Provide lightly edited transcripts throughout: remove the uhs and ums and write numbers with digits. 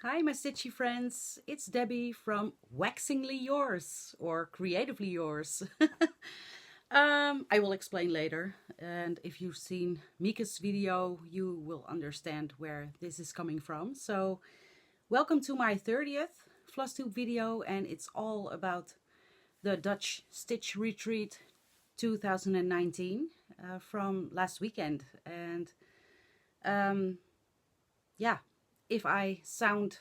Hi, my stitchy friends. It's Debbie from Waxingly Yours or Creatively Yours. I will explain later. And if you've seen Mika's video, you will understand where this is coming from. So, welcome to my 30th Flosstube video, and it's all about the Dutch Stitch Retreat 2019 from last weekend. And yeah, if I sound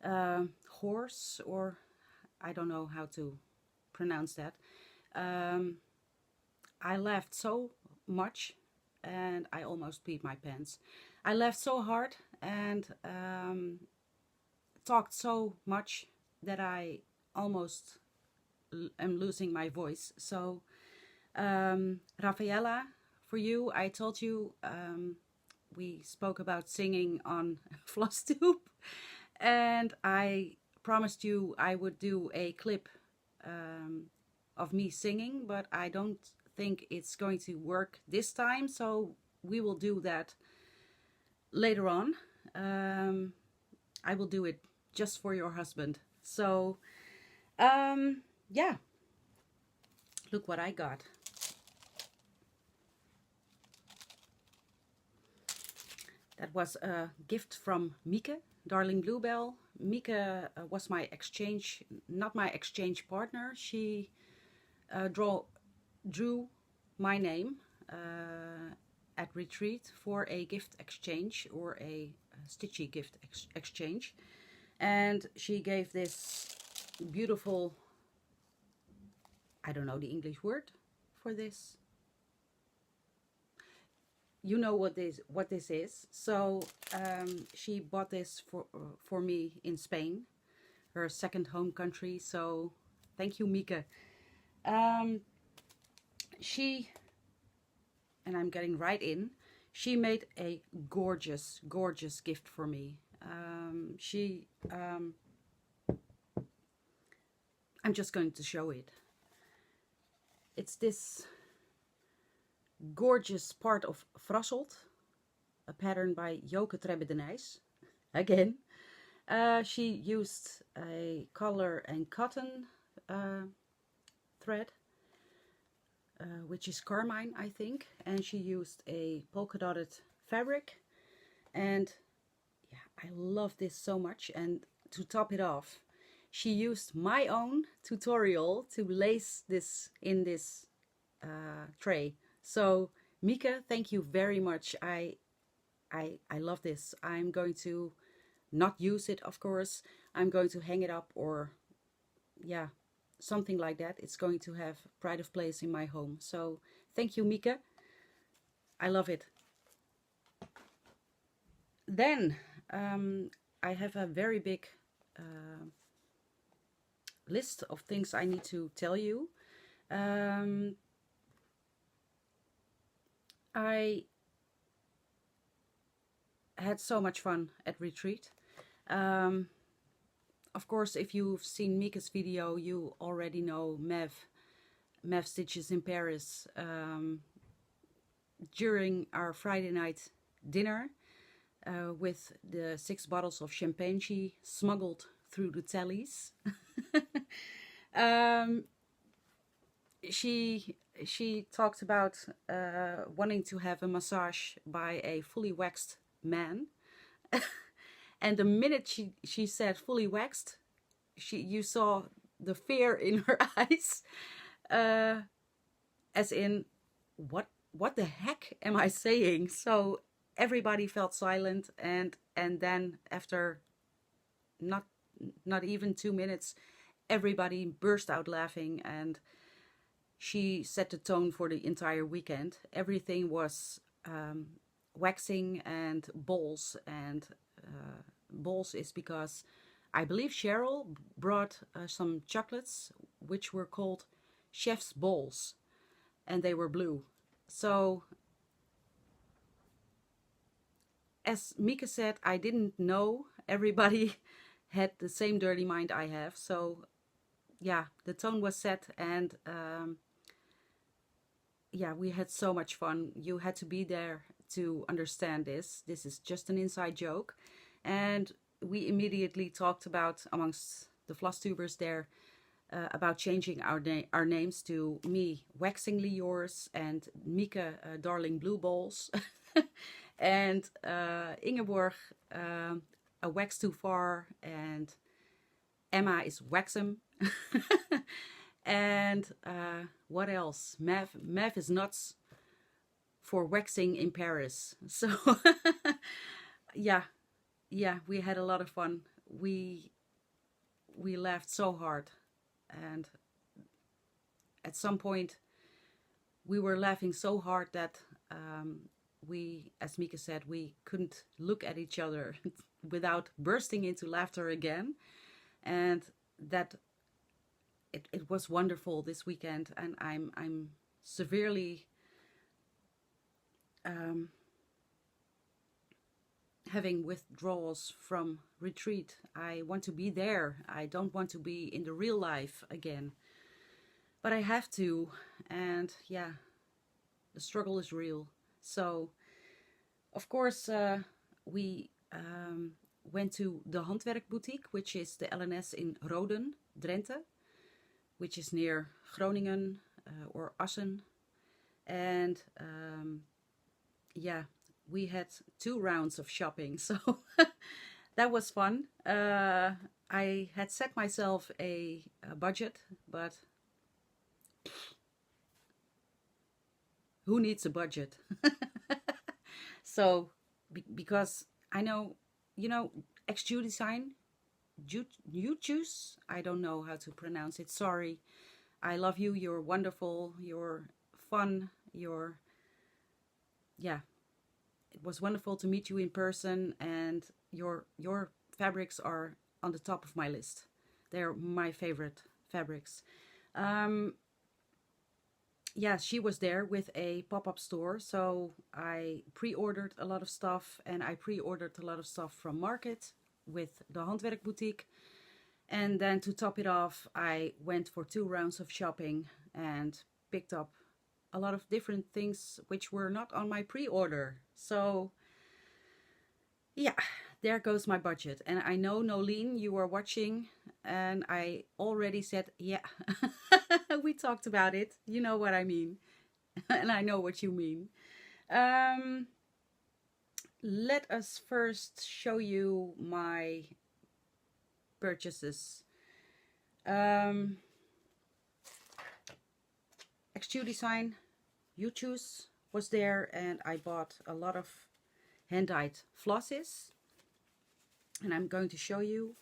hoarse, or I don't know how to pronounce that, I laughed so much and I almost peed my pants. I laughed so hard and talked so much that I almost am losing my voice. So Rafaela, for you, I told you we spoke about singing on Flosstube, and I promised you I would do a clip of me singing, but I don't think it's going to work this time, so we will do that later on. I will do it just for your husband. So yeah, look what I got. That was a gift from Mieke, Darling Bluebell. Mieke was my exchange, not my exchange partner. She drew my name at retreat for a gift exchange, or a stitchy gift exchange. And she gave this beautiful, I don't know the English word for this. You know what this is. So she bought this for me in Spain, her second home country. So thank you, Mieke. She, and I'm getting right in, she made a gorgeous gift for me. I'm just going to show it. It's this gorgeous part of Frasselt, a pattern by Joke Trebbe de Nijs. Again, she used a color and cotton thread, which is carmine, I think, and she used a polka dotted fabric. And yeah, I love this so much. And to top it off, she used my own tutorial to lace this in this tray. So Mieke, thank you very much. I love this. I'm going to not use it, of course. I'm going to hang it up, or yeah, something like that. It's going to have pride of place in my home. So thank you, Mieke. I love it. Then I have a very big list of things I need to tell you. I had so much fun at retreat. Of course, if you've seen Mika's video, you already know Mev Stitches in Paris. During our Friday night dinner, with the 6 bottles of champagne she smuggled through the tallies, she talked about wanting to have a massage by a fully waxed man. And the minute she said fully waxed, you saw the fear in her eyes, as in, what the heck am I saying? So everybody felt silent, and then after not even 2 minutes, everybody burst out laughing, and she set the tone for the entire weekend. Everything was waxing and balls, and balls is because I believe Cheryl brought some chocolates which were called chef's balls, and they were blue. So as Mieke said, I didn't know everybody had the same dirty mind I have. So yeah, the tone was set, and yeah, we had so much fun. You had to be there to understand this. This is just an inside joke. And we immediately talked about, amongst the Flosstubers there, about changing our names to me, Waxingly Yours, and Mieke, Darling Blue Balls, and Ingeborg, A Wax Too Far, and Emma is Waxem. And what else? Mev is nuts for waxing in Paris. So yeah, we had a lot of fun. We laughed so hard, and at some point we were laughing so hard that we, as Mieke said, we couldn't look at each other without bursting into laughter again. And that it was wonderful this weekend, and I'm severely having withdrawals from retreat. I want to be there. I don't want to be in the real life again, but I have to. And yeah, the struggle is real. So of course we went to the Handwerk Boutique, which is the LNS in Roden, Drenthe, which is near Groningen or Assen. And yeah, we had 2 rounds of shopping, so that was fun. I had set myself a budget, but who needs a budget? So because I know, you know, XQ Design, you choose, I don't know how to pronounce it, sorry. I love you, you're wonderful, you're fun, you're, yeah, it was wonderful to meet you in person, and your fabrics are on the top of my list. They're my favorite fabrics. Yeah, she was there with a pop-up store, so I pre-ordered a lot of stuff, and I pre-ordered a lot of stuff from Market with the Handwerk Boutique. And then to top it off, I went for 2 rounds of shopping and picked up a lot of different things which were not on my pre-order. So yeah, there goes my budget. And I know, Nolene, you are watching, and I already said, yeah, we talked about it. You know what I mean. And I know what you mean. Let us first show you my purchases. XQ Design, You Choose was there, and I bought a lot of hand-dyed flosses, and I'm going to show you.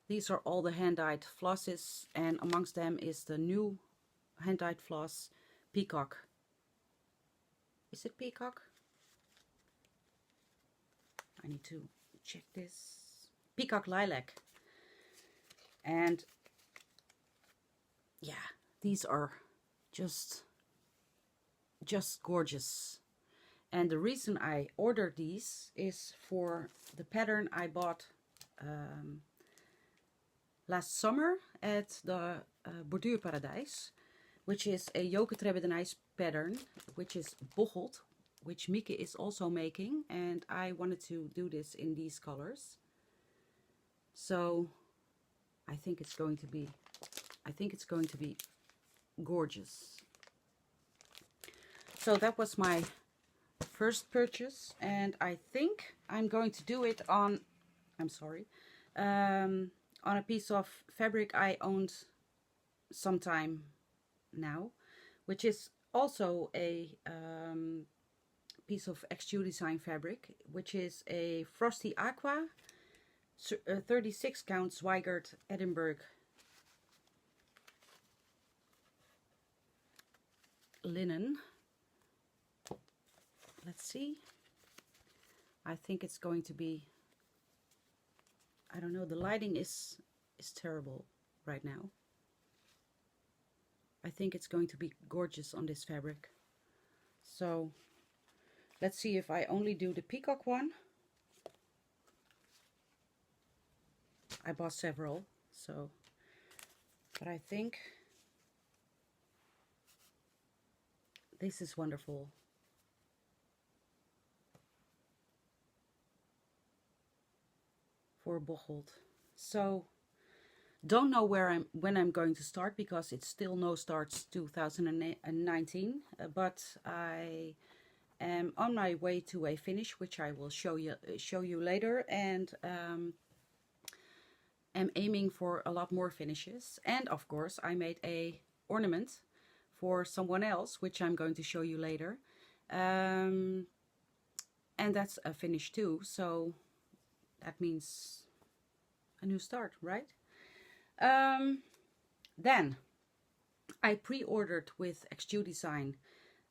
These are all the hand-dyed flosses, and amongst them is the new hand-dyed floss, Peacock. Is it Peacock? I need to check this. Peacock Lilac. And yeah, these are just gorgeous. And the reason I ordered these is for the pattern I bought last summer at the Borduurparadijs, which is a yoke trebbenijs pattern, which is bocheld, which Mieke is also making, and I wanted to do this in these colors. So I think it's going to be gorgeous. So that was my first purchase, and I think I'm going to do it on, I'm sorry, on a piece of fabric I owned some time now, which is also a piece of XQ Design fabric, which is a Frosty Aqua 36 count Zweigert Edinburgh linen. Let's see. I think it's going to be, I don't know, the lighting is terrible right now. I think it's going to be gorgeous on this fabric. So let's see if I only do the peacock one. I bought several, so, but I think this is wonderful. for Bocholt. So don't know when I'm going to start, because it's still no starts 2019, but I am on my way to a finish, which I will show you later, and am aiming for a lot more finishes. And of course I made a ornament for someone else, which I'm going to show you later, and that's a finish too, so that means a new start, right? Then I pre-ordered with XQ Design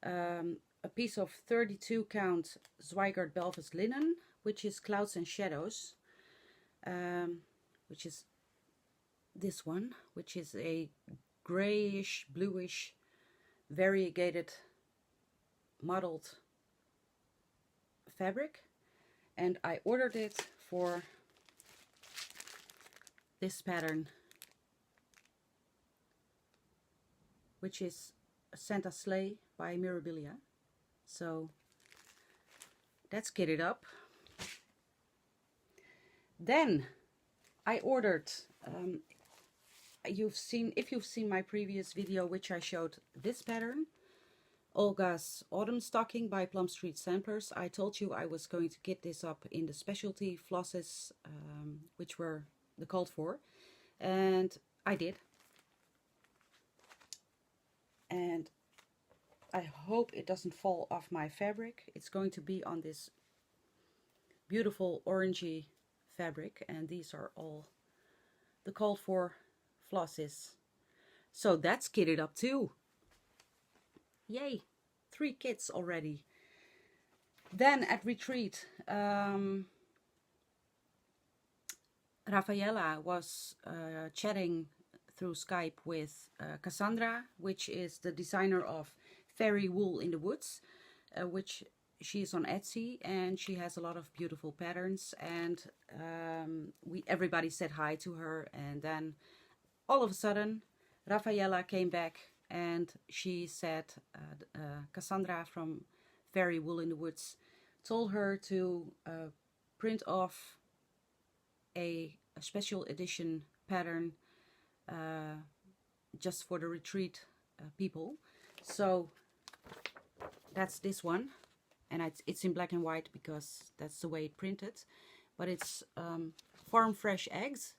a piece of 32 count Zweigart Belvas linen, which is Clouds and Shadows, which is this one, which is a grayish, bluish, variegated mottled fabric, and I ordered it for this pattern, which is Santa Sleigh by Mirabilia. So that's kitted up. Then I ordered, if you've seen my previous video, which I showed this pattern, Olga's Autumn Stocking by Plum Street Samplers. I told you I was going to get this up in the specialty flosses, which were the called for, and I did. And I hope it doesn't fall off my fabric. It's going to be on this beautiful orangey fabric, and these are all the called for flosses. So that's kitted up too. Yay, 3 kits already. Then at retreat, Raffaella was chatting through Skype with Cassandra, which is the designer of Fairy Wool in the Woods, which she is on Etsy, and she has a lot of beautiful patterns, and everybody said hi to her, and then all of a sudden Raffaella came back and she said Cassandra from Fairy Wool in the Woods told her to print off a special edition pattern just for the retreat people. So that's this one, and it's in black and white because that's the way it printed, but it's Farm Fresh Eggs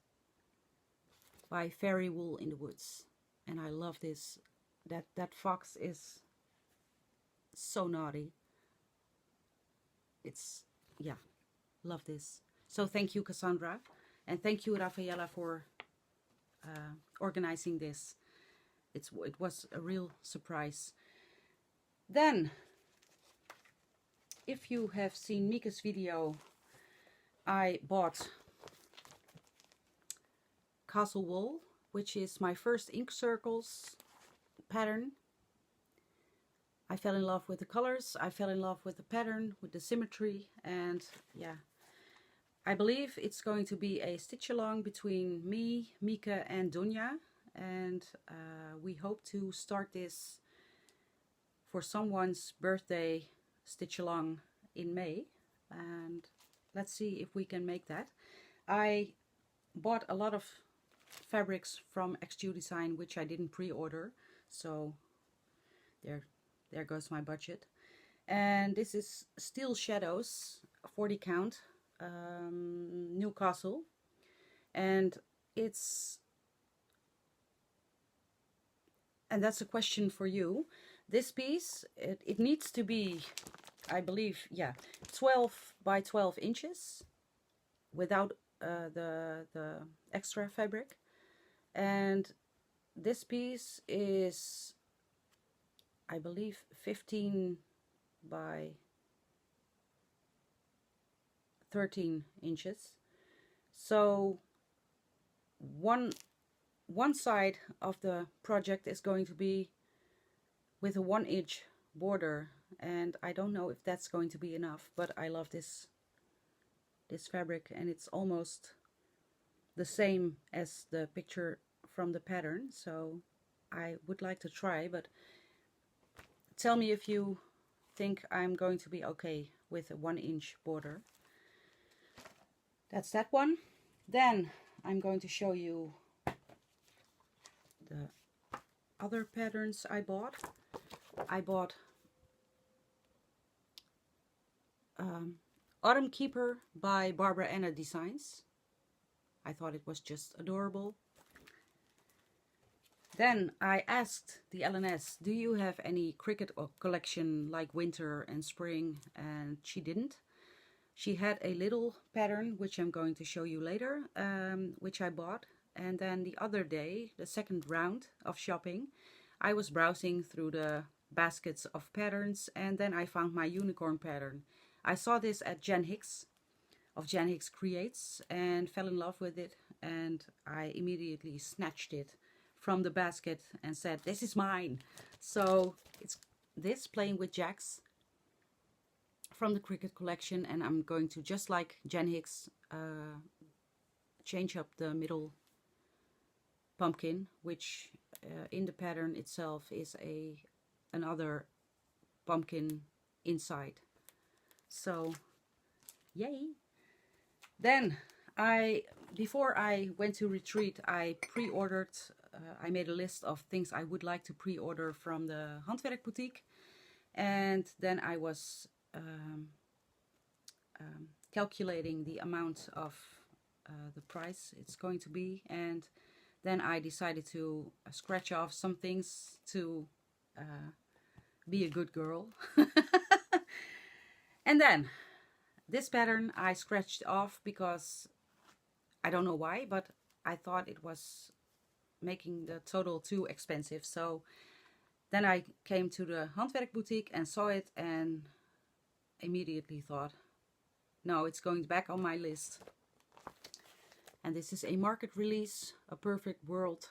by Fairy Wool in the Woods, and I love this. That fox is so naughty. It's, yeah, love this. So thank you, Cassandra, and thank you, Raffaella, for organizing this. It was a real surprise. Then, if you have seen Mika's video, I bought Castle Wool, which is my first ink circles pattern. I fell in love with the colors, I fell in love with the pattern, with the symmetry, and yeah, I believe it's going to be a stitch along between me, Mika and Dunja, and we hope to start this for someone's birthday stitch along in May, and let's see if we can make that. I bought a lot of fabrics from XQ Design which I didn't pre-order, so there goes my budget. And this is Steel Shadows 40 count Newcastle, and that's a question for you. This piece, it needs to be, I believe, yeah, 12 by 12 inches without the extra fabric, and this piece is, I believe, 15 by 13 inches. So one side of the project is going to be with a 1-inch border, and I don't know if that's going to be enough, but I love this fabric, and it's almost the same as the picture from the pattern, so I would like to try. But tell me if you think I'm going to be okay with a 1-inch border. That's that one. Then I'm going to show you the other patterns I bought. I bought Autumn Keeper by Barbara Anna Designs. I thought it was just adorable. Then I asked the LNS, do you have any cricket collection like winter and spring? And she didn't. She had a little pattern, which I'm going to show you later, which I bought. And then the other day, the second round of shopping, I was browsing through the baskets of patterns, and then I found my unicorn pattern. I saw this at Jen Hicks of Jen Hicks Creates and fell in love with it, and I immediately snatched it from the basket and said, this is mine. So it's this, Playing with Jacks, from the cricket collection, and I'm going to, just like Jen Hicks, change up the middle pumpkin, which in the pattern itself is another pumpkin inside. So yay. Then before I went to retreat, I pre-ordered, I made a list of things I would like to pre-order from the Handwerk Boutique, and then I was calculating the amount of the price it's going to be, and then I decided to scratch off some things to be a good girl. And then this pattern I scratched off because I don't know why, but I thought it was making the total too expensive. So then I came to the Handwerk Boutique and saw it and immediately thought, no, it's going back on my list. And this is a market release, A Perfect World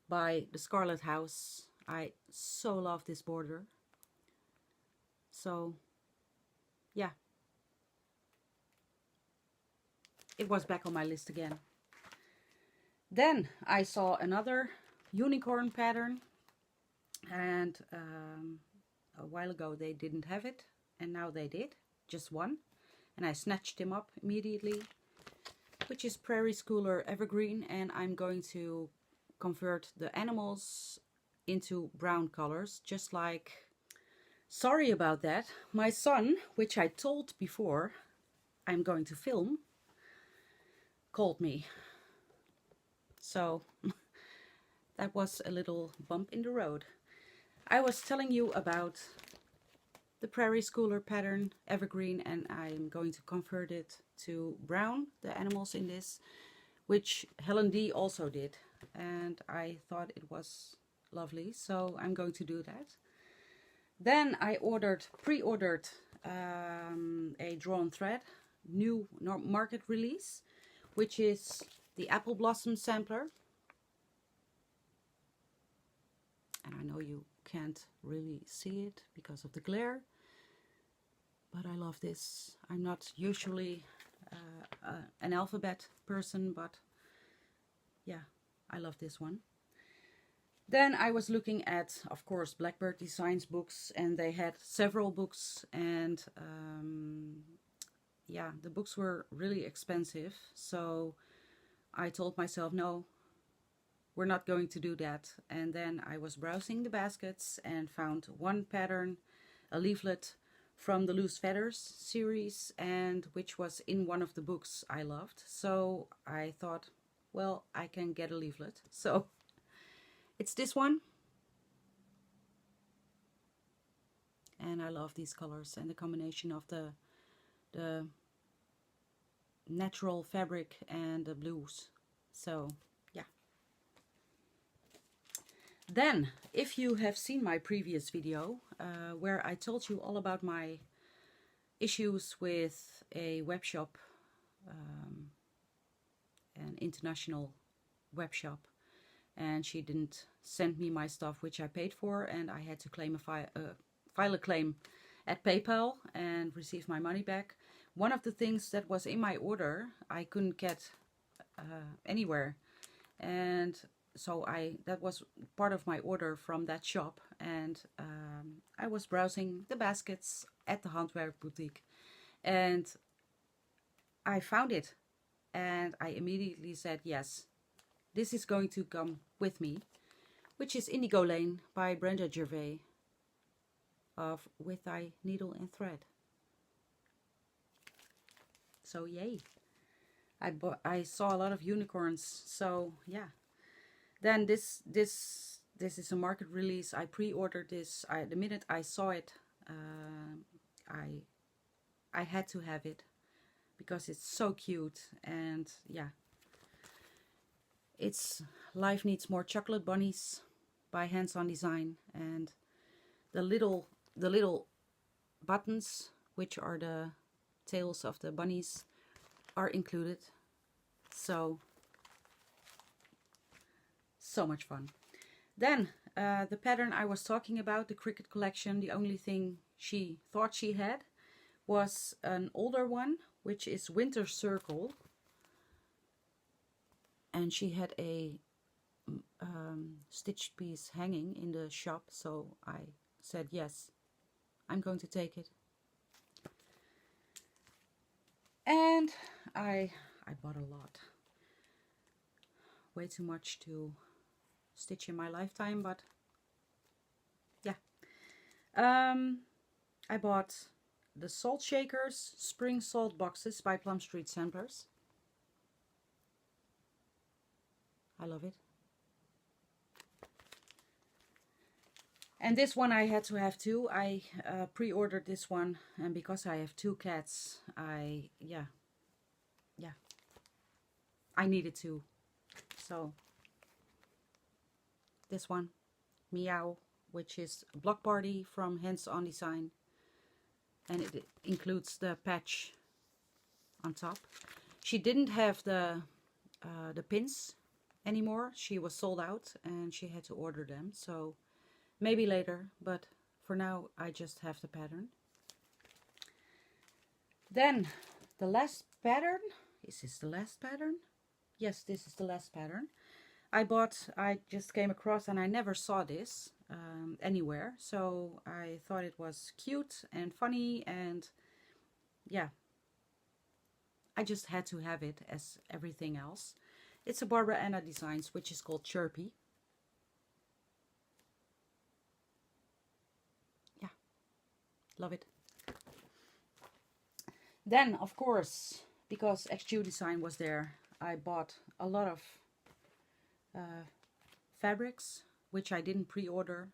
by the Scarlet House. I so love this border. So yeah, it was back on my list again. Then I saw another unicorn pattern, and a while ago they didn't have it, and now they did, just one, and I snatched him up immediately, which is Prairie Schooler Evergreen, and I'm going to convert the animals into brown colors, just like, sorry about that, my son, which I told before I'm going to film, called me. So that was a little bump in the road. I was telling you about the Prairie Schooler pattern Evergreen, and I'm going to convert it to brown, the animals in this, which Helen D also did, and I thought it was lovely, so I'm going to do that. Then I pre-ordered a drawn thread, new market release, which is the Apple Blossom Sampler. And I know you can't really see it because of the glare, but I love this. I'm not usually an alphabet person, but yeah, I love this one. Then I was looking at, of course, Blackbird Designs books, and they had several books, and yeah, the books were really expensive, so I told myself, no, we're not going to do that. And then I was browsing the baskets and found one pattern, a leaflet from the Loose Feathers series, and which was in one of the books I loved. So I thought, well, I can get a leaflet. So it's this one. And I love these colors and the combination of the natural fabric and the blues. So yeah. Then, if you have seen my previous video where I told you all about my issues with a web shop, an international web shop, and she didn't send me my stuff which I paid for, and I had to claim file a claim at PayPal and receive my money back. One of the things that was in my order I couldn't get anywhere, and so that was part of my order from that shop, and I was browsing the baskets at the Handwerk Boutique, and I found it. and I immediately said yes, this is going to come with me, which is Indigo Lane by Brenda Gervais of With Thy Needle and Thread. So yay. I saw a lot of unicorns, so yeah. Then this is a market release. I pre-ordered this. The minute I saw it, I had to have it because it's so cute. And yeah, it's Life Needs More Chocolate Bunnies by Hands On Design, and the little buttons, which are the tails of the bunnies, are included. So much fun. Then the pattern I was talking about, the Cricket collection, the only thing she thought she had was an older one, which is Winter Circle. And she had a stitched piece hanging in the shop, so I said yes, I'm going to take it. And I bought a lot. Way too much to stitch in my lifetime, but yeah. I bought the Salt Shakers Spring Salt Boxes by Plum Street Samplers. I love it. And this one I had to have too. I pre-ordered this one, and because I have 2 cats, I needed to. So this one, Meow, which is a block party from Hands On Design, and it includes the patch on top. She didn't have the pins anymore. She was sold out and she had to order them, so maybe later, but for now I just have the pattern. Then the last pattern. Is this the last pattern? Yes, this is the last pattern. I just came across, and I never saw this anywhere, so I thought it was cute and funny, and yeah, I just had to have it as everything else. It's a Barbara Anna Designs, which is called Chirpy. Yeah, love it. Then, of course, because XQ Design was there, I bought a lot of fabrics, which I didn't pre-order.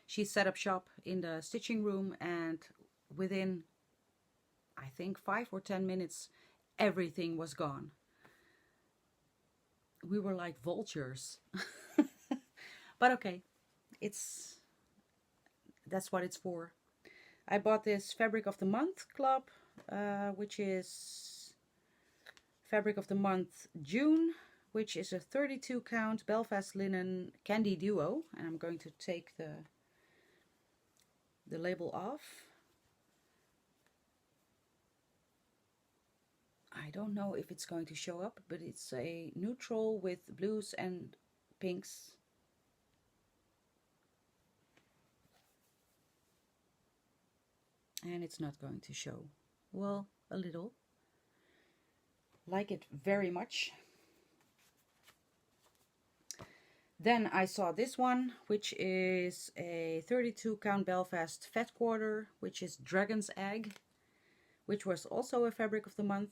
She set up shop in the stitching room, and within, I think, 5 or 10 minutes, everything was gone. We were like vultures. But okay, that's what it's for. I bought this Fabric of the Month Club, which is Fabric of the Month June, which is a 32 count Belfast linen candy duo, and I'm going to take the label off. I don't know if it's going to show up, but it's a neutral with blues and pinks. And it's not going to show. Well, a little. Like it very much. Then I saw this one, which is a 32 count Belfast Fat Quarter, which is Dragon's Egg, which was also a Fabric of the Month,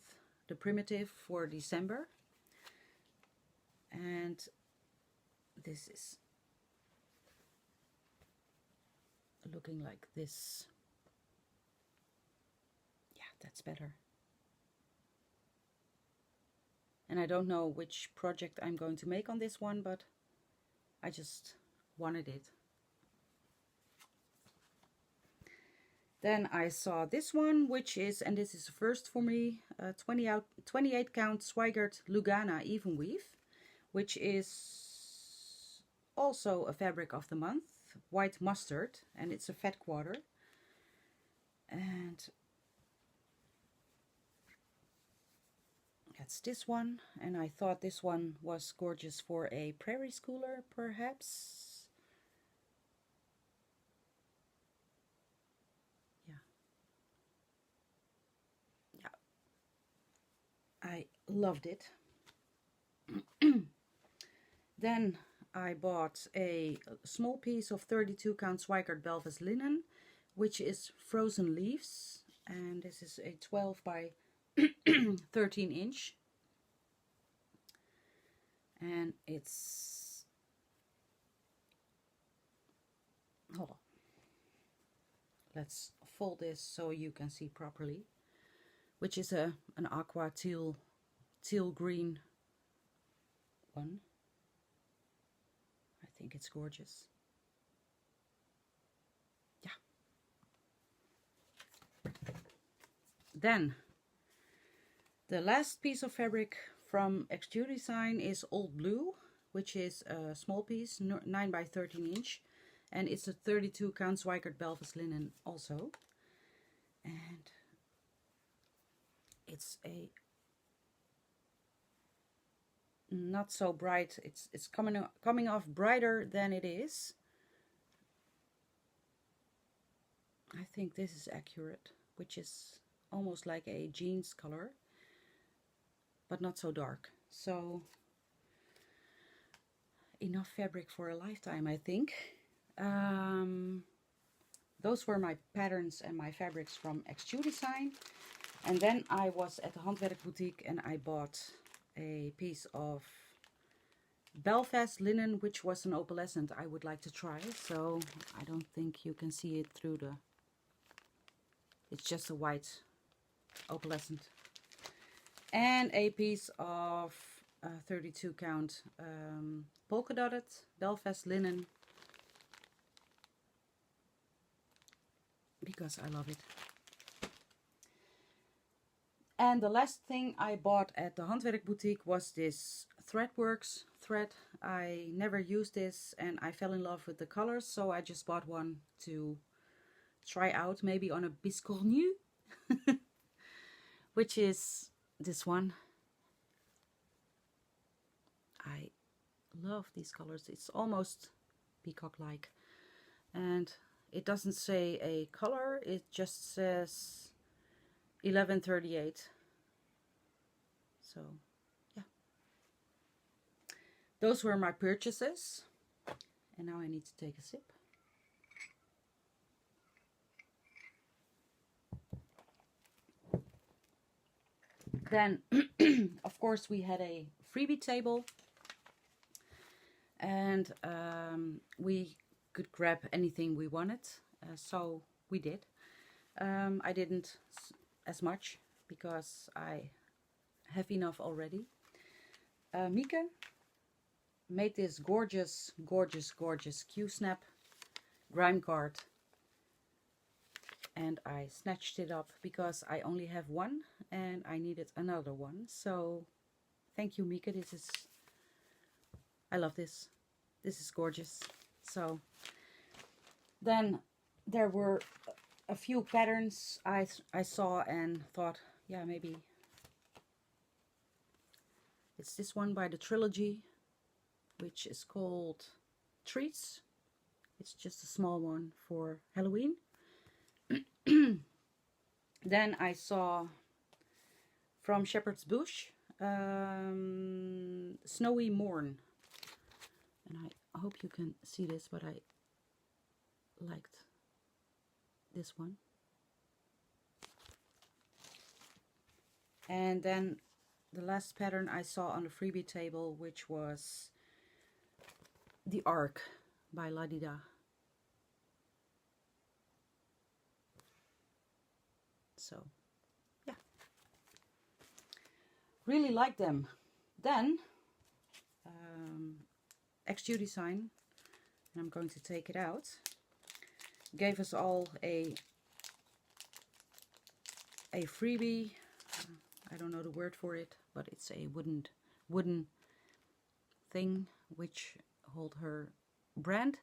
the primitive for December. And this is looking like this. Yeah, that's better. And I don't know which project I'm going to make on this one, but I just wanted it. Then I saw this one, which is, and this is the first for me, 28 count Swigert Lugana Even Weave, which is also a Fabric of the Month, White Mustard, and it's a Fat Quarter. And that's this one, and I thought this one was gorgeous for a prairie schooler, perhaps. Yeah. I loved it. Then I bought a small piece of 32 count Zwijkert Belvast linen, which is frozen leaves, and this is a 12 by 13 inch, and it's, hold on, let's fold this so you can see properly, which is an aqua teal green one. I think it's gorgeous. Yeah. Then the last piece of fabric from Exterior Design is Old Blue, which is a small piece, 9 by 13 inch, and it's a 32 count Zwijkert Belvast linen also, and it's a not so bright. It's coming off brighter than it is. I think this is accurate, which is almost like a jeans color, but not so dark. So enough fabric for a lifetime, I think. Those were my patterns and my fabrics from Exterior Design. And then I was at the Handwerk Boutique and I bought a piece of Belvast linen, which was an opalescent I would like to try. So I don't think you can see it through the, it's just a white opalescent. And a piece of 32 count polka dotted Belvast linen, because I love it. And the last thing I bought at the Handwerk Boutique was this Threadworks thread. I never used this and I fell in love with the colors, so I just bought one to try out, maybe on a biscornu, which is this one. I love these colors. It's almost peacock-like, and it doesn't say a color, it just says 1138. So yeah, those were my purchases, and now I need to take a sip. Then of course we had a freebie table, and we could grab anything we wanted, so we did. I didn't as much because I have enough already. Mieke made this gorgeous Q-snap grime card, and I snatched it up because I only have one and I needed another one. So thank you, Mieke. This is, I love this. This is gorgeous. So then there were a few patterns I saw and thought, yeah, maybe it's this one by the Trilogy, which is called Treats. It's just a small one for Halloween. Then I saw from Shepherd's Bush, Snowy Morn, and I hope you can see this, but I liked this one. And then the last pattern I saw on the freebie table, which was the Ark by Ladida. So yeah, really like them. Then Exterior Design, and I'm going to take it out, gave us all a freebie. I don't know the word for it, but it's a wooden thing which hold her brand,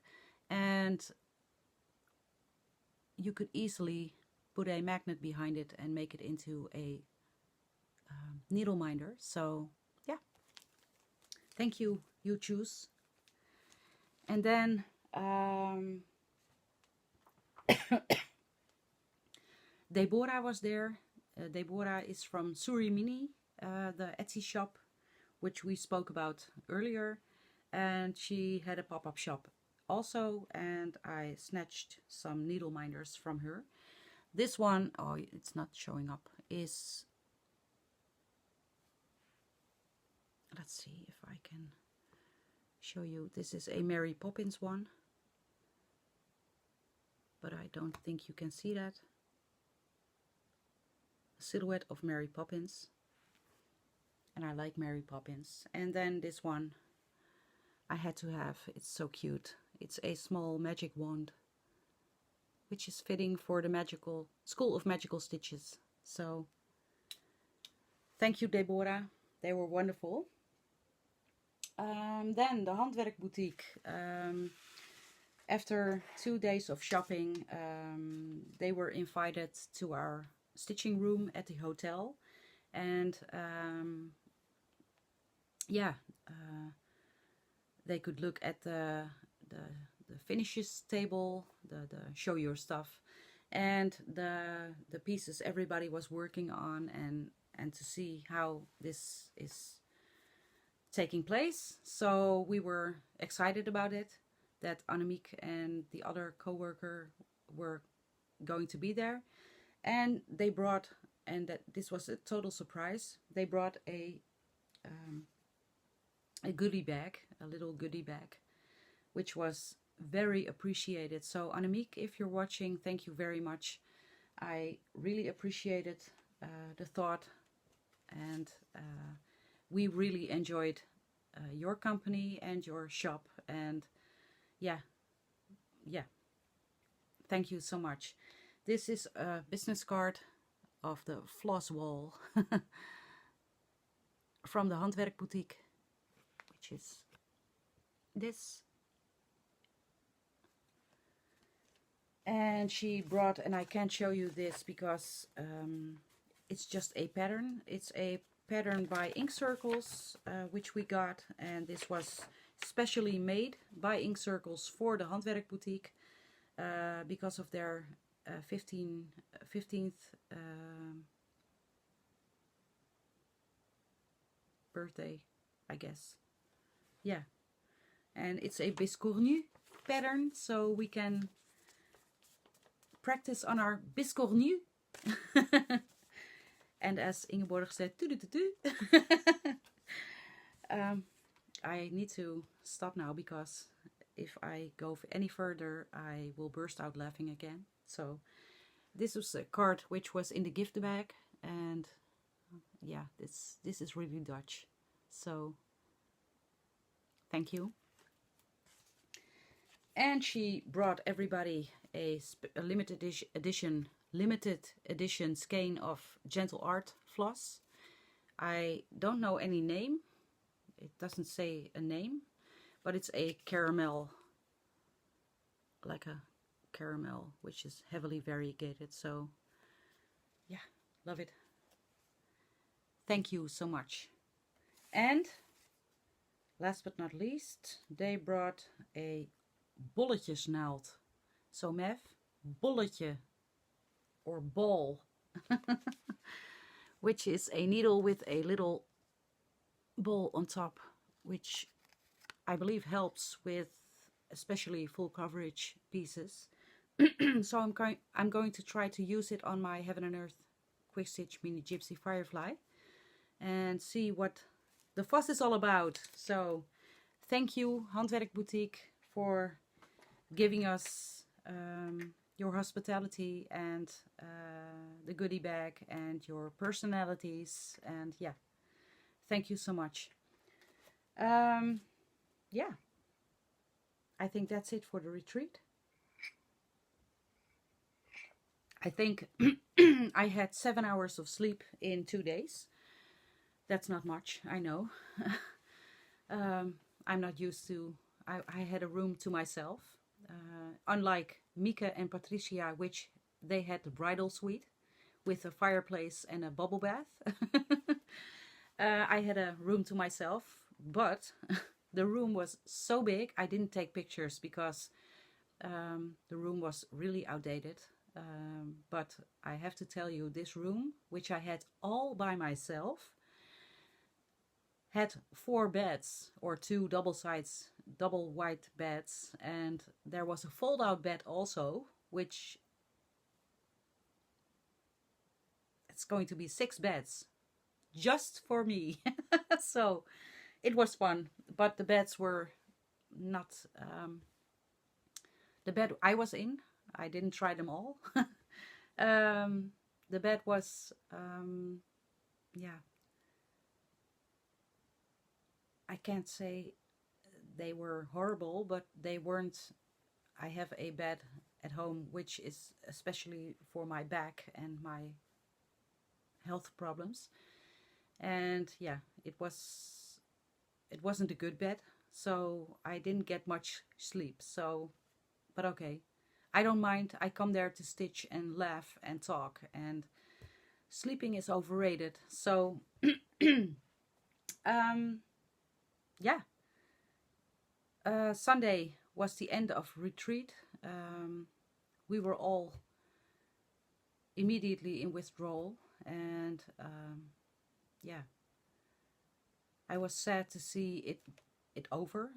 and you could easily put a magnet behind it and make it into a needle minder. So yeah, thank you, you choose. And then Deborah was there. Deborah is from Surimini, the Etsy shop, which we spoke about earlier, and she had a pop-up shop also, and I snatched some needle minders from her. This one, oh, it's not showing up, is, let's see if I can show you. This is a Mary Poppins one, but I don't think you can see that. A silhouette of Mary Poppins, and I like Mary Poppins. And then this one I had to have, it's so cute. It's a small magic wand, which is fitting for the magical School of Magical Stitches. So thank you, Deborah, they were wonderful. Then the Handwerk Boutique. After 2 days of shopping, they were invited to our stitching room at the hotel, and yeah, they could look at the finishes table, the show your stuff, and the pieces everybody was working on, and to see how this is taking place. So we were excited about it, that Annemiek and the other co-worker were going to be there, and they brought, and that this was a total surprise, they brought a goodie bag, a little goodie bag, which was very appreciated. So Annemiek, if you're watching, thank you very much. I really appreciated the thought, and we really enjoyed your company and your shop, and yeah, thank you so much. This is a business card of the Floss Wall from the Handwerk Boutique, which is this. And she brought, and I can't show you this because it's just a pattern. It's a pattern by Ink Circles, which we got, and this was specially made by Ink Circles for the Handwerk Boutique because of their 15th birthday, I guess. Yeah, and it's a biscornu pattern, so we can practice on our biscornu. And as Ingeborg said, I need to stop now, because if I go any further I will burst out laughing again. So this was a card which was in the gift bag, and yeah, this is really Dutch, so thank you. And she brought everybody a limited edition skein of Gentle Art floss. I don't know any name. It doesn't say a name, but it's a caramel, like a caramel, which is heavily variegated. So yeah, love it. Thank you so much. And last but not least, they brought a bolletjesnaald. So Mev, bolletje or ball, which is a needle with a little ball on top, which I believe helps with especially full coverage pieces. So I'm going to try to use it on my Heaven and Earth Quick Stitch Mini Gypsy Firefly and see what the fuss is all about. So thank you, Handwerk Boutique, for giving us your hospitality and the goodie bag and your personalities, and yeah, thank you so much. Yeah, I think that's it for the retreat. I think I had 7 hours of sleep in 2 days. That's not much, I know. I'm not used to, I had a room to myself. Unlike Mika and Patricia, which they had the bridal suite with a fireplace and a bubble bath. I had a room to myself, but the room was so big I didn't take pictures because the room was really outdated. But I have to tell you, this room, which I had all by myself, had 4 beds, or 2 double white beds, and there was a fold-out bed also, which it's going to be 6 beds just for me. So it was fun, but the beds were not the bed I was in. I didn't try them all. The bed was yeah, I can't say they were horrible, but they weren't. I have a bed at home which is especially for my back and my health problems, and yeah, it wasn't a good bed, so I didn't get much sleep. So, but okay, I don't mind. I come there to stitch and laugh and talk, and sleeping is overrated. So yeah, Sunday was the end of retreat. We were all immediately in withdrawal, and yeah, I was sad to see it over.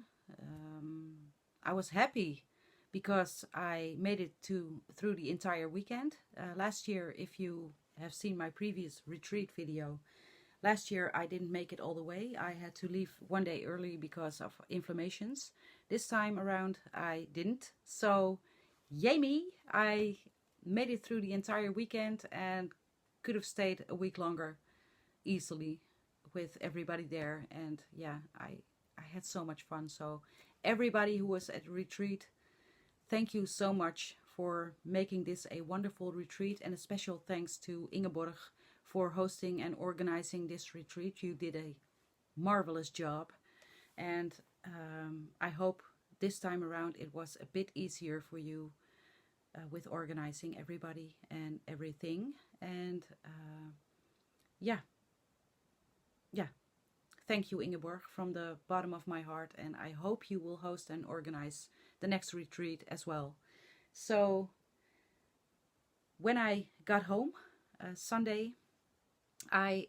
I was happy because I made it through the entire weekend. Last year, if you have seen my previous retreat video, last year I didn't make it all the way. I had to leave one day early because of inflammations. This time around I didn't. So yay me! I made it through the entire weekend and could have stayed a week longer easily with everybody there. And yeah, I had so much fun. So everybody who was at retreat, thank you so much for making this a wonderful retreat, and a special thanks to Ingeborg for hosting and organizing this retreat. You did a marvelous job, and I hope this time around it was a bit easier for you with organizing everybody and everything. And yeah, thank you, Ingeborg, from the bottom of my heart, and I hope you will host and organize the next retreat as well. So when I got home Sunday, I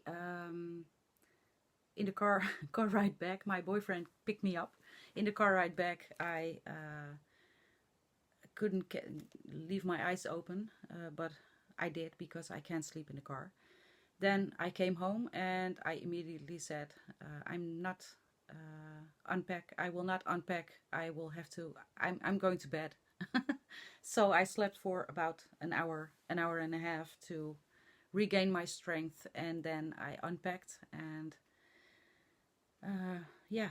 in the car ride back, my boyfriend picked me up. In the car ride back, I couldn't leave my eyes open, but I did because I can't sleep in the car. Then I came home and I immediately said, I'm not unpack. I will not unpack. I will have to. I'm going to bed. So I slept for about an hour and a half to regain my strength, and then I unpacked and yeah,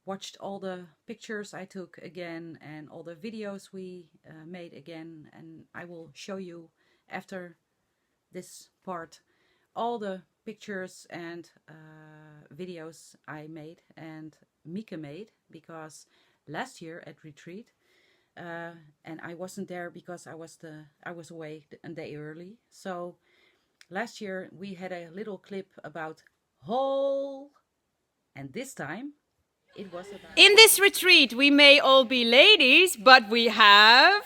watched all the pictures I took again and all the videos we made again, and I will show you after this part all the pictures and videos I made and Mika made, because last year at retreat and I wasn't there because I was away a day early. So last year we had a little clip about haul, and this time it was about... In this retreat we may all be ladies, but we have...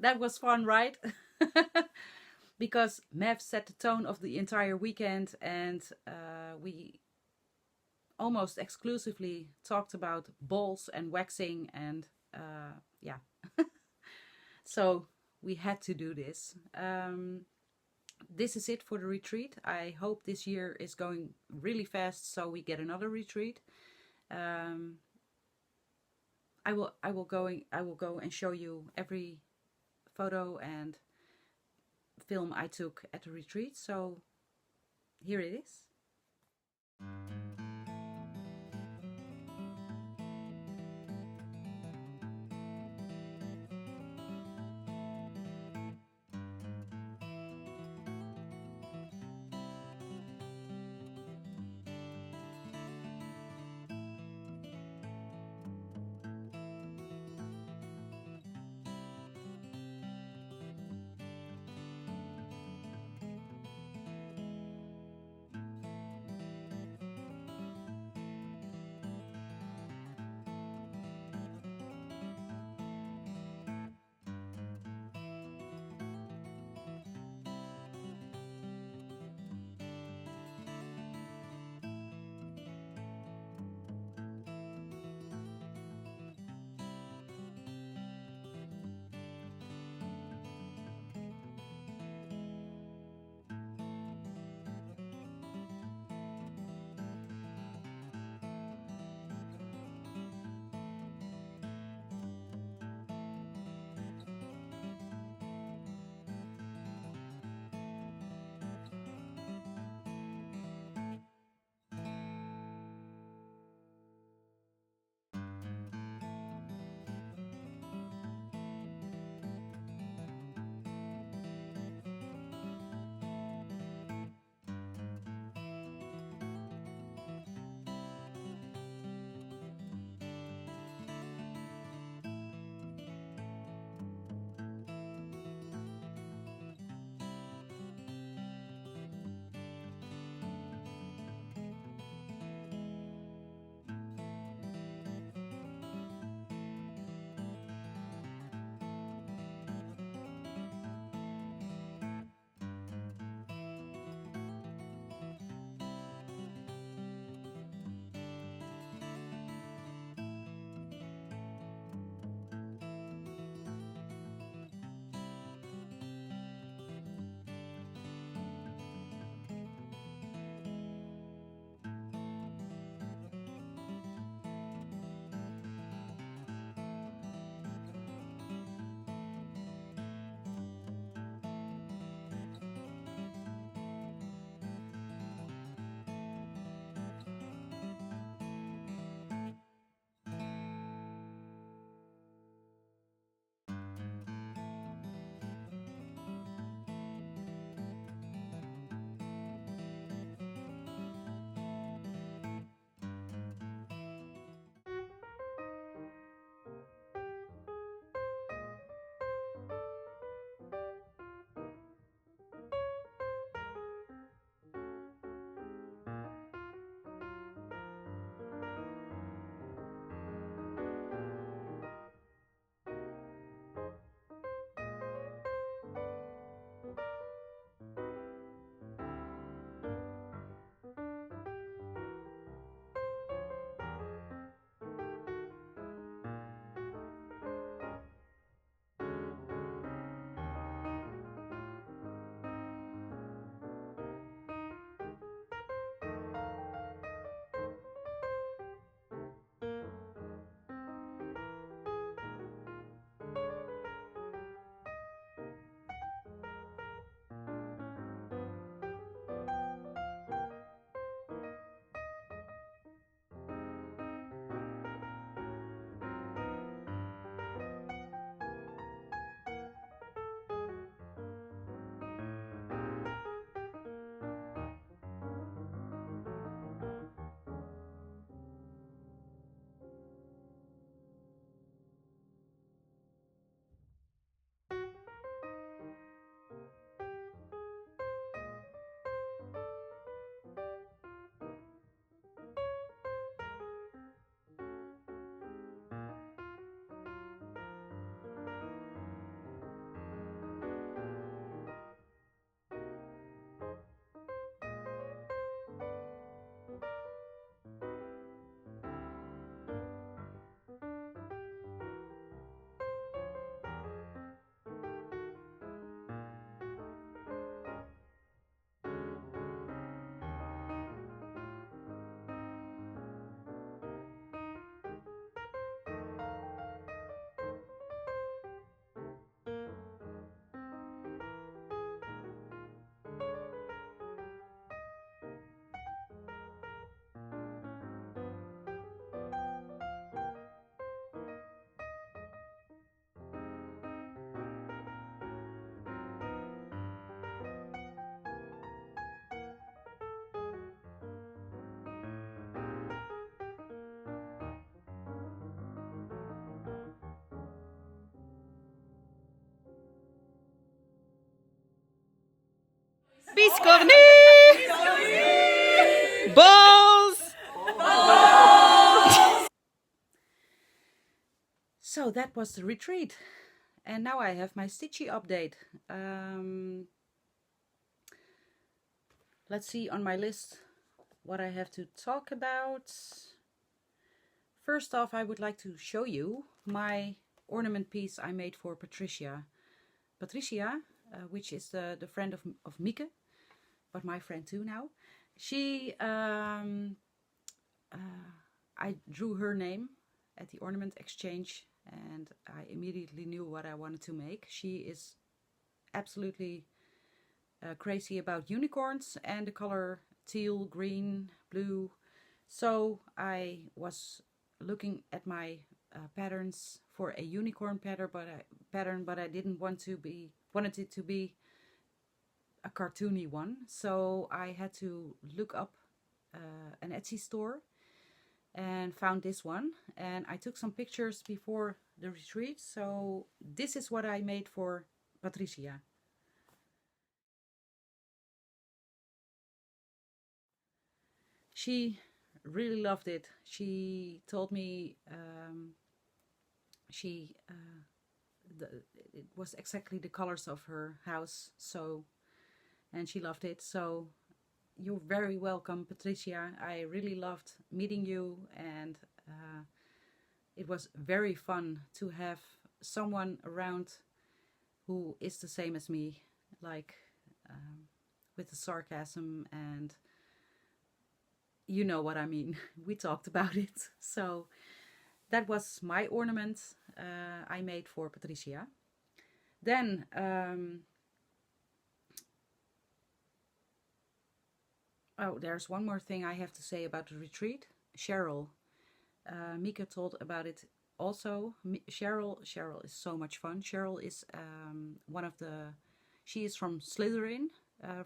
That was fun, right? Because Mev set the tone of the entire weekend, and we almost exclusively talked about balls and waxing, and yeah. So we had to do this. This is it for the retreat. I hope this year is going really fast so we get another retreat. I will go and show you every photo and film I took at the retreat. So here it is. Freebies, Cornu! Balls! So that was the retreat. And now I have my Stitchy update. Let's see on my list what I have to talk about. First off, I would like to show you my ornament piece I made for Patricia. Patricia, which is the friend of Mieke, but my friend too now. She, I drew her name at the ornament exchange and I immediately knew what I wanted to make. She is absolutely crazy about unicorns and the color teal, green, blue. So I was looking at my patterns for a unicorn pattern, but I didn't wanted it to be a cartoony one. So I had to look up an Etsy store and found this one, and I took some pictures before the retreat. So this is what I made for Patricia. She really loved it. She told me it was exactly the colors of her house, so, and she loved it. So you're very welcome, Patricia. I really loved meeting you, and it was very fun to have someone around who is the same as me, like with the sarcasm, and you know what I mean. We talked about it. So that was my ornament I made for Patricia. Then oh, there's one more thing I have to say about the retreat. Cheryl, Mieke told about it also. Cheryl is so much fun. Cheryl is she is from Slytherin,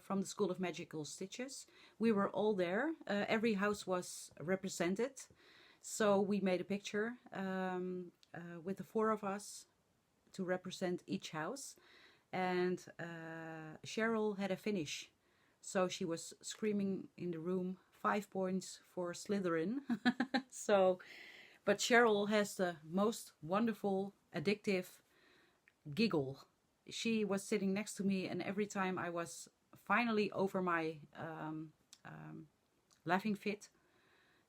from the School of Magical Stitches. We were all there. Every house was represented. So we made a picture with the 4 of us to represent each house. And Cheryl had a finish. So she was screaming in the room, 5 points for Slytherin. So, but Cheryl has the most wonderful, addictive giggle. She was sitting next to me, and every time I was finally over my laughing fit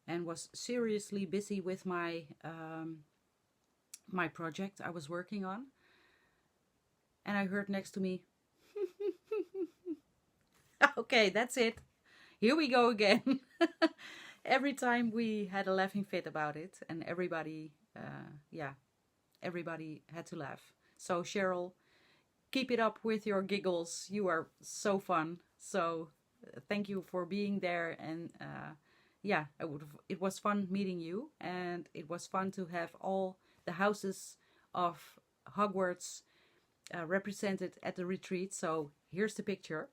and was seriously busy with my my project I was working on, and I heard next to me, okay, that's it. Here we go again. Every time we had a laughing fit about it, and everybody, everybody had to laugh. So Cheryl, keep it up with your giggles. You are so fun. So thank you for being there. And yeah, it was fun meeting you, and it was fun to have all the houses of Hogwarts represented at the retreat. So here's the picture.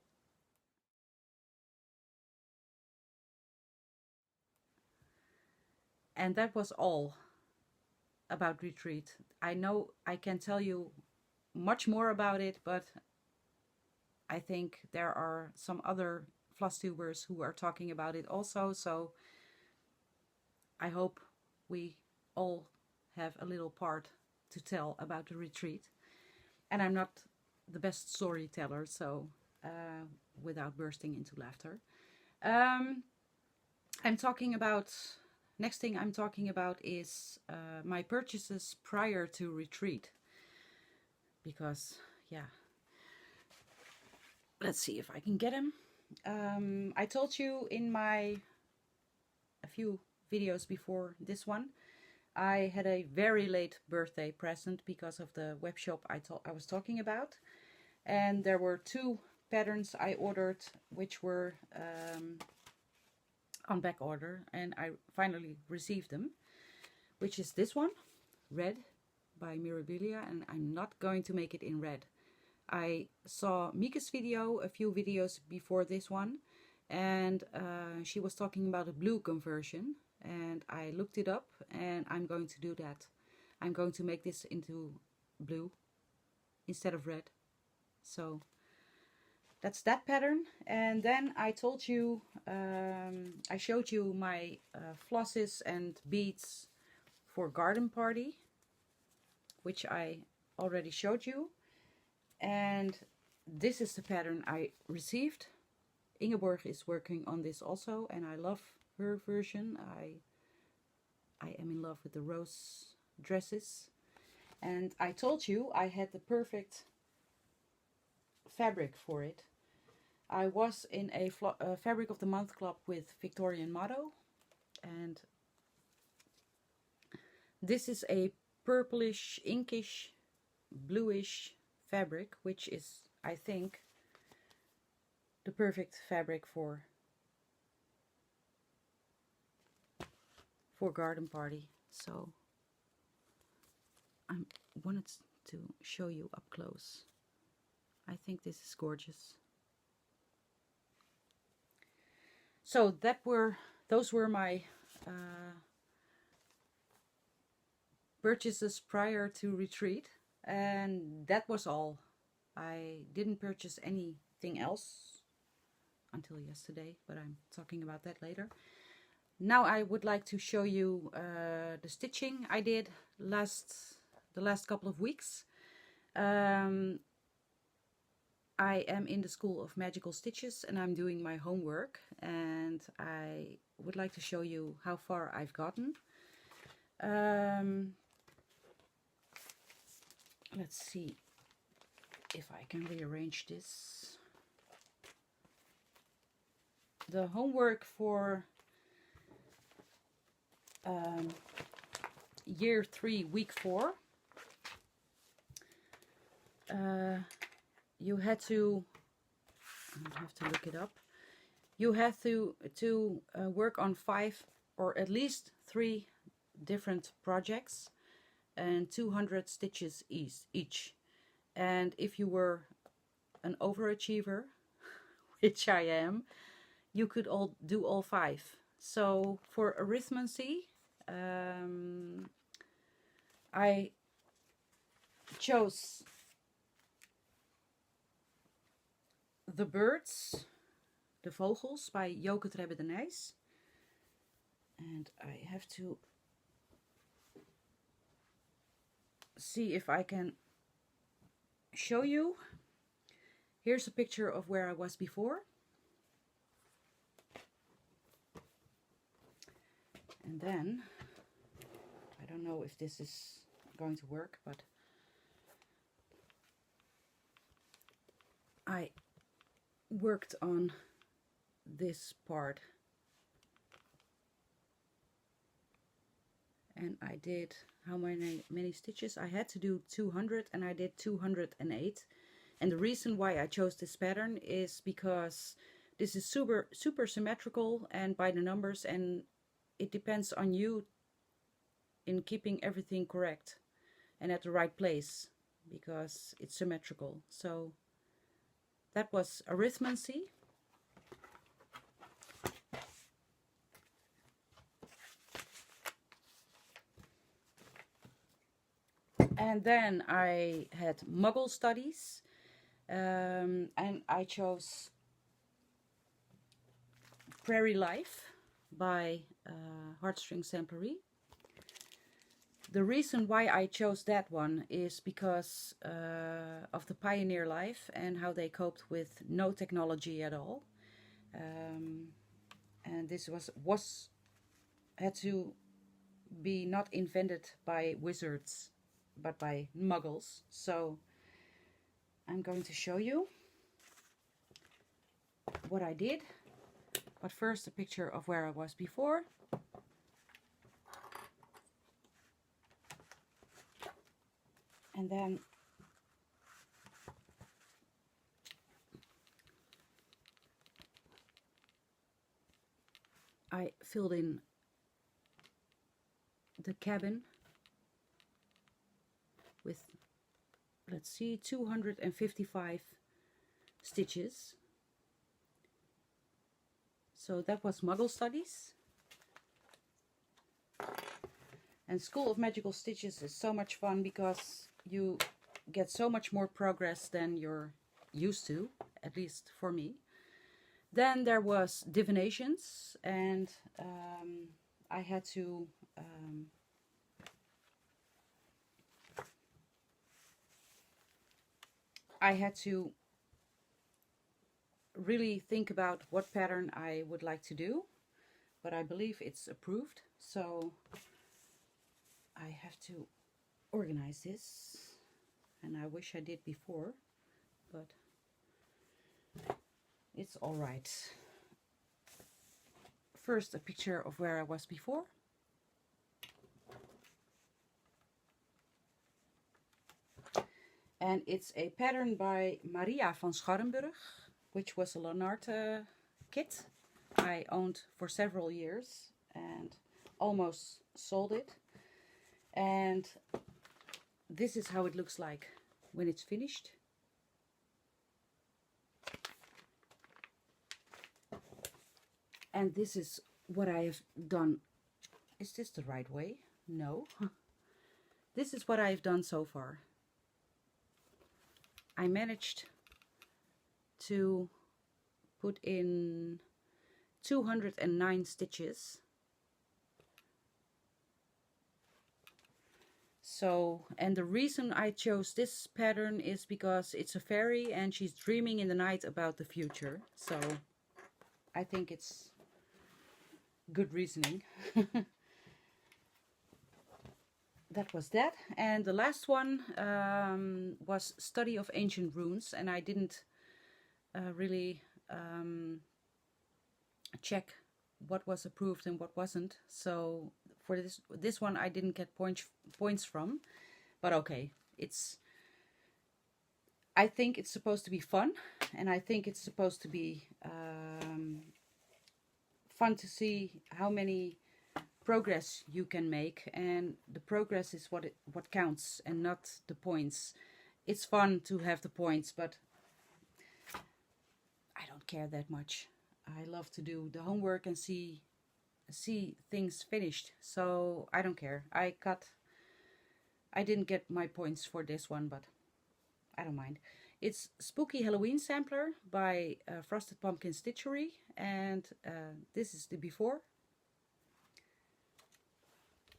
And that was all about retreat. I know I can tell you much more about it, but I think there are some other Flosstubers who are talking about it also. So I hope we all have a little part to tell about the retreat. And I'm not the best storyteller, so without bursting into laughter. I'm talking about, next thing I'm talking about is my purchases prior to retreat. Because, yeah, let's see if I can get them. I told you in a few videos before this one, I had a very late birthday present because of the web shop I was talking about. And there were 2 patterns I ordered, which were on back order, and I finally received them, which is this one, red, by Mirabilia, and I'm not going to make it in red. I saw Mieke's video a few videos before this one, and she was talking about a blue conversion, and I looked it up, and I'm going to do that. I'm going to make this into blue instead of red. So that's that pattern. And then I told you, I showed you my flosses and beads for garden party, which I already showed you. And this is the pattern I received. Ingeborg is working on this also, and I love her version. I am in love with the rose dresses. And I told you I had the perfect fabric for it. I was in a Fabric of the Month club with Victorian Motto, and this is a purplish, inkish, bluish fabric, which is, I think, the perfect fabric for garden party. So I wanted to show you up close. I think this is gorgeous. So those were my purchases prior to retreat, and that was all. I didn't purchase anything else until yesterday, but I'm talking about that later. Now I would like to show you the stitching I did the last couple of weeks. I am in the School of Magical Stitches and I'm doing my homework, and I would like to show you how far I've gotten. Let's see if I can rearrange this. The homework for year 3, week 4. You had to, I have to look it up. You have to work on 5 or at least 3 different projects and 200 stitches each. And if you were an overachiever, which I am, you could do all 5. So for arithmancy, I chose The Birds, The Vogels by Joke Trebbe de Nijs. And I have to see if I can show you. Here's a picture of where I was before. And then, I don't know if this is going to work, but I worked on this part. And I did, how many stitches? I had to do 200 and I did 208. And the reason why I chose this pattern is because this is super symmetrical and by the numbers, and it depends on you in keeping everything correct and at the right place because it's symmetrical. So that was arithmancy. And then I had Muggle Studies, and I chose Prairie Life by Heartstring Samplery. The reason why I chose that one is because of the pioneer life and how they coped with no technology at all. And this had to be not invented by wizards, but by muggles. So I'm going to show you what I did. But first a picture of where I was before. And then I filled in the cabin with, let's see, 255 stitches. So that was Muggle Studies. And School of Magical Stitches is so much fun because you get so much more progress than you're used to. at least for me. Then there was divinations, and I had to really think about what pattern I would like to do, but I believe it's approved, so I have to organize this, and I wish I did before, but it's all right. First, a picture of where I was before. And it's a pattern by Maria van Scharrenburg, which was a Leonard kit I owned for several years and almost sold it. And this is how it looks like when it's finished. And this is what I have done. Is this the right way? No. This is what I've done so far. I managed to put in 209 stitches. So, and the reason I chose this pattern is because it's a fairy and she's dreaming in the night about the future. So I think it's good reasoning. That was that. And the last one was Study of Ancient Runes, and I didn't really check what was approved and what wasn't. So for this one I didn't get points from, but okay, I think it's supposed to be fun, and I think it's supposed to be fun to see how many progress you can make, and the progress is what counts and not the points. It's fun to have the points, but I don't care that much. I love to do the homework and see things finished, so I don't care. I didn't get my points for this one, but I don't mind. It's Spooky Halloween Sampler by Frosted Pumpkin Stitchery, and this is the before.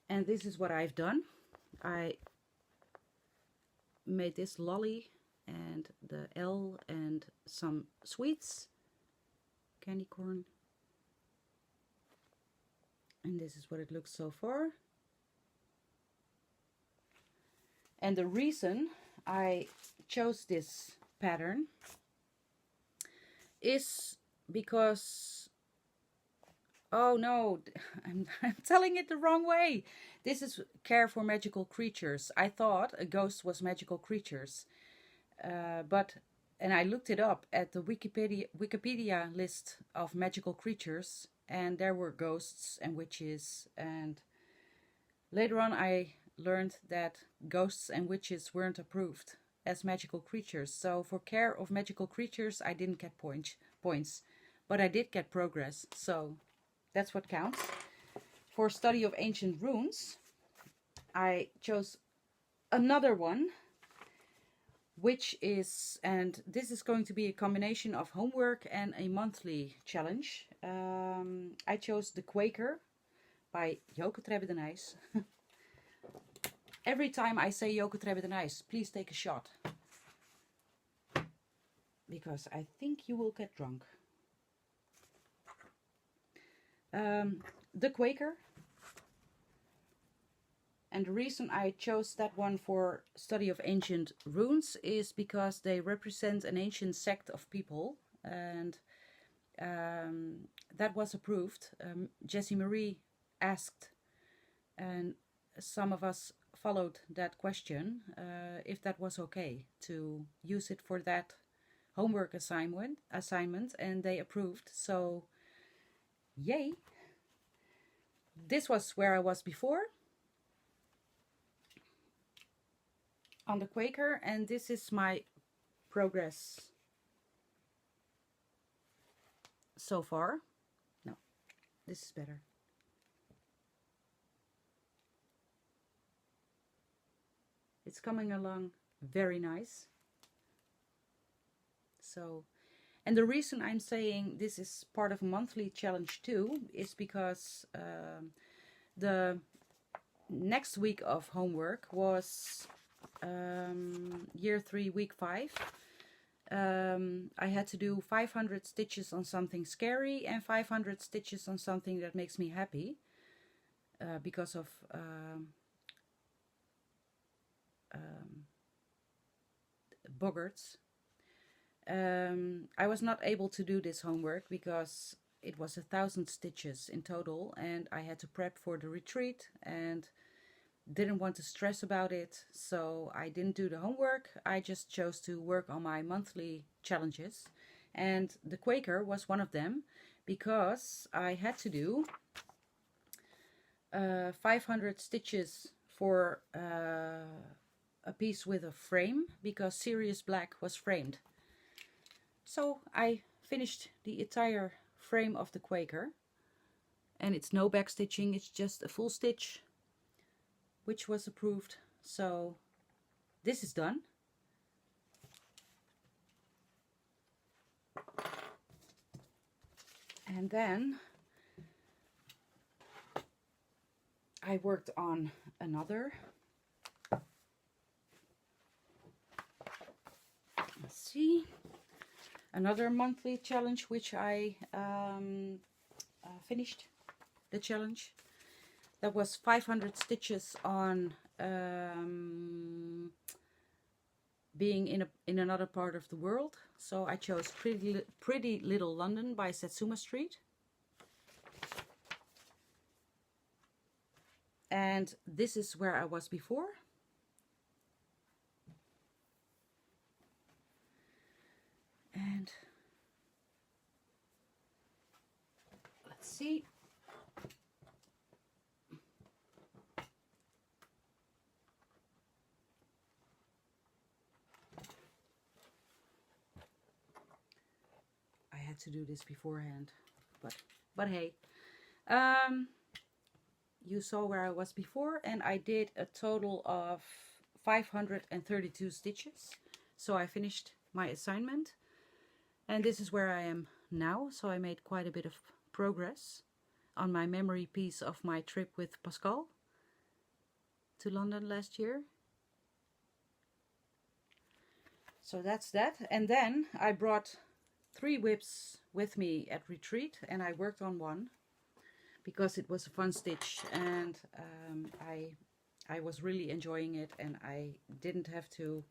And this is what I've done. I made this lolly and the L and some sweets, candy corn. And this is what it looks so far. And the reason I chose this pattern is because, oh no, I'm telling it the wrong way. This is Care for Magical Creatures. I thought a ghost was magical creatures, and I looked it up at the Wikipedia list of magical creatures, and there were ghosts and witches, and later on I learned that ghosts and witches weren't approved as magical creatures. So for Care of Magical Creatures I didn't get points, but I did get progress, so that's what counts. For Study of Ancient Runes I chose another one, which is, and this is going to be a combination of homework and a monthly challenge. I chose The Quaker by Joke Trebbe de Nijs. Every time I say Joke Trebbe de Nijs, please take a shot, because I think you will get drunk. The Quaker. And the reason I chose that one for Study of Ancient Runes is because they represent an ancient sect of people, and that was approved. Jessie Marie asked, and some of us followed that question, if that was okay to use it for that homework assignment, and they approved, so yay. This was where I was before, on the Quaker, and this is my progress so far. No, this is better. It's coming along very nice. So And the reason I'm saying this is part of a monthly challenge too is because the next week of homework was year 3, week 5. I had to do 500 stitches on something scary and 500 stitches on something that makes me happy because of boggarts. I was not able to do this homework because it was 1,000 stitches in total, and I had to prep for the retreat and didn't want to stress about it, so I didn't do the homework. I just chose to work on my monthly challenges, and the Quaker was one of them because I had to do 500 stitches for a piece with a frame because Sirius Black was framed. So I finished the entire frame of the Quaker, and it's no back stitching, it's just a full stitch, which was approved. So this is done. And then I worked on another. Let's see. Another monthly challenge, which I finished the challenge. That was 500 stitches on being in another part of the world. So I chose Pretty Little London by Satsuma Street. And this is where I was before. And let's see. I had to do this beforehand, but hey. You saw where I was before, and I did a total of 532 stitches. So I finished my assignment. And this is where I am now, so I made quite a bit of progress on my memory piece of my trip with Pascal to London last year. So that's that. And then I brought 3 whips with me at retreat, and I worked on one because it was a fun stitch, and I was really enjoying it, and I didn't have to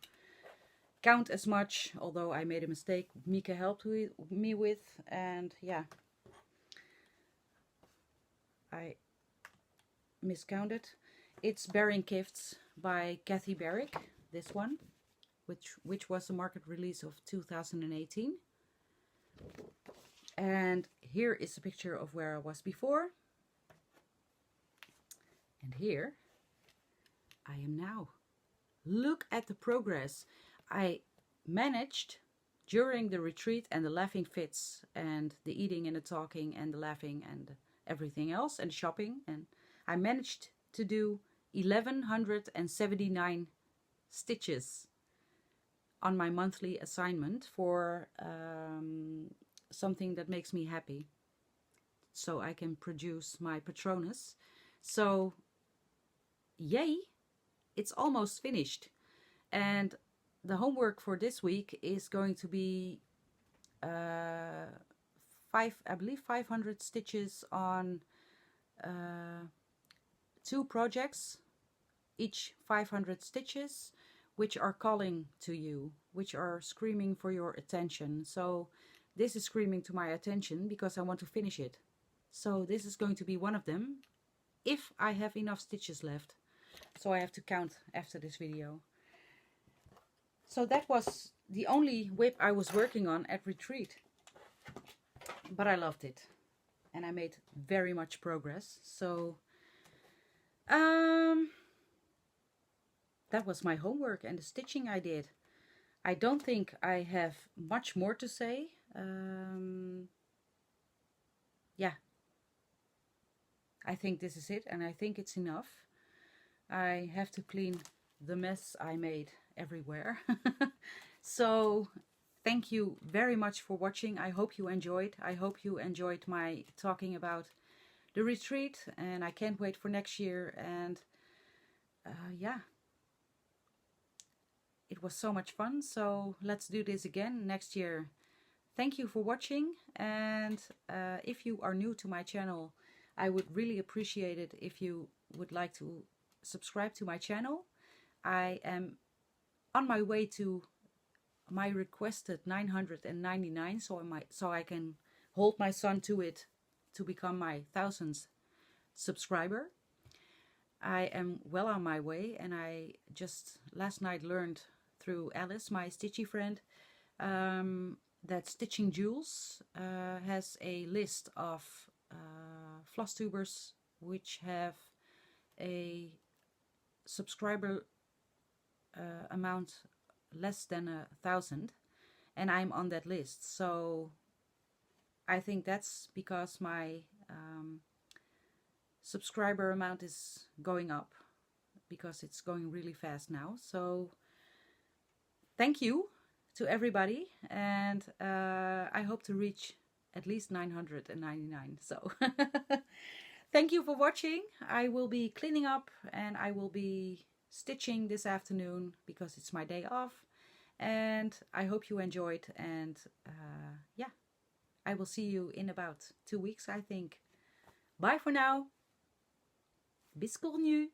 count as much, although I made a mistake Mika helped me with, and yeah, I miscounted. It's Bearing Gifts by Kathy Barrick, this one, which was a market release of 2018. And here is a picture of where I was before, and here I am now. Look at the progress. I managed during the retreat and the laughing fits and the eating and the talking and the laughing and everything else and shopping, and I managed to do 1179 stitches on my monthly assignment for something that makes me happy, so I can produce my Patronus. So yay, it's almost finished. And the homework for this week is going to be I believe 500 stitches on 2 projects, each 500 stitches, which are calling to you, which are screaming for your attention. So this is screaming to my attention because I want to finish it. So this is going to be one of them, if I have enough stitches left. So I have to count after this video. So that was the only whip I was working on at retreat, but I loved it, and I made very much progress. So that was my homework and the stitching I did. I don't think I have much more to say. Yeah, I think this is it, and I think it's enough. I have to clean the mess I made everywhere. So thank you very much for watching. I hope you enjoyed. I hope you enjoyed my talking about the retreat, and I can't wait for next year. And yeah, it was so much fun. So let's do this again next year. Thank you for watching, and if you are new to my channel, I would really appreciate it if you would like to subscribe to my channel. I am on my way to my requested 999, so I can hold my son to it to become my 1000th subscriber. I am well on my way, and I just last night learned through Alice, my stitchy friend, that Stitching Jewels has a list of Flosstubers which have a subscriber amount less than 1,000, and I'm on that list. So I think that's because my subscriber amount is going up, because it's going really fast now. So thank you to everybody, and I hope to reach at least 999. So thank you for watching. I will be cleaning up, and I will be stitching this afternoon because it's my day off, and I hope you enjoyed. And yeah, I will see you in about 2 weeks, I think. Bye for now. Bis nu.